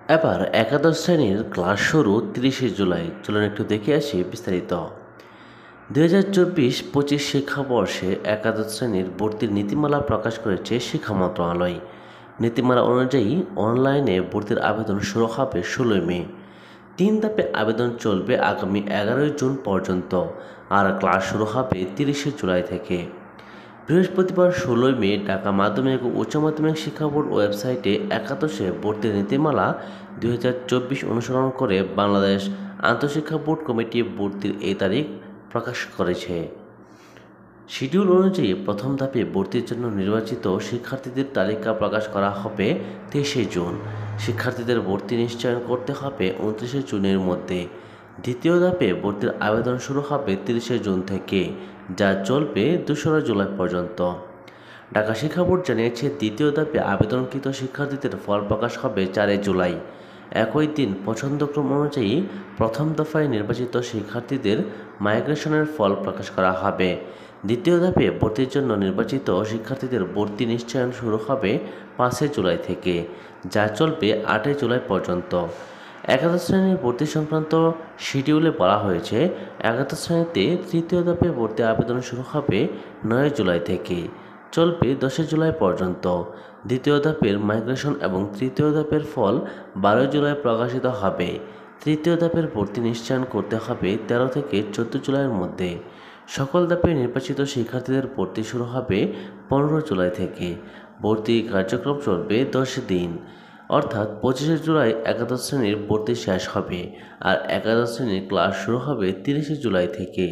এবার একাদশ শ্রেণীর ক্লাস শুরু ৩০শে জুলাই। চলুন একটু দেখে আসি বিস্তারিত। ২০২৪-২৫ শিক্ষাবর্ষে একাদশ শ্রেণীর ভর্তির নীতিমালা প্রকাশ করেছে শিক্ষা মন্ত্রণালয়। নীতিমালা অনুযায়ী অনলাইনে ভর্তির আবেদন শুরু হবে ১৬ মে। ৩ ধাপে আবেদন চলবে আগামী ১১ জুন পর্যন্ত, আর ক্লাস শুরু হবে ৩০শে জুলাই থেকে। বৃহস্পতিবার ১৬ মে ঢাকা মাধ্যমিক ও উচ্চ মাধ্যমিক শিক্ষা বোর্ড ওয়েবসাইটে একাদশে ভর্তির নীতিমালা ২০২৪ অনুসরণ করে বাংলাদেশ আন্তঃশিক্ষা বোর্ড কমিটি ভর্তির এই তারিখ প্রকাশ করেছে। শিডিউল অনুযায়ী প্রথম ধাপে ভর্তির জন্য নির্বাচিত শিক্ষার্থীদের তালিকা প্রকাশ করা হবে ২৩শে জুন। শিক্ষার্থীদের ভর্তি নিশ্চয়ন করতে হবে ২৯শে জুনের মধ্যে। দ্বিতীয় ধাপে ভর্তির আবেদন শুরু হবে ৩০শে জুন থেকে, যা চলবে ২রা জুলাই পর্যন্ত। ঢাকা শিক্ষা বোর্ড জানিয়েছে, দ্বিতীয় ধাপে আবেদনকৃত শিক্ষার্থীদের ফল প্রকাশ হবে ৪ জুলাই। একই দিন পছন্দক্রম অনুযায়ী প্রথম দফায় নির্বাচিত শিক্ষার্থীদের মাইগ্রেশনের ফল প্রকাশ করা হবে। দ্বিতীয় ধাপে ভর্তির জন্য নির্বাচিত শিক্ষার্থীদের ভর্তি নিশ্চয়ন শুরু হবে ৫ জুলাই থেকে, যা চলবে ৮ জুলাই পর্যন্ত। একাদশ শ্রেণীর ভর্তি সংক্রান্ত শিডিউলে বলা হয়েছে, একাদশ শ্রেণীতে তৃতীয় ধাপে ভর্তি আবেদন শুরু হবে ৯ জুলাই থেকে, চলবে ১০ জুলাই পর্যন্ত। দ্বিতীয় ধাপের মাইগ্রেশন এবং তৃতীয় ধাপের ফল ১২ জুলাই প্রকাশিত হবে। তৃতীয় ধাপের ভর্তি নিশ্চয়ন করতে হবে ১৩ থেকে ১৪ জুলাইয়ের মধ্যে। সকল ধাপে নির্বাচিত শিক্ষার্থীদের ভর্তি শুরু হবে ১৫ জুলাই থেকে। ভর্তি কার্যক্রম চলবে ১০ দিন, অর্থাৎ ২৫শে জুলাই একাদশ শ্রেণীর ভর্তি শেষ হবে, আর একাদশ শ্রেণীর ক্লাস শুরু হবে ৩০শে জুলাই থেকে।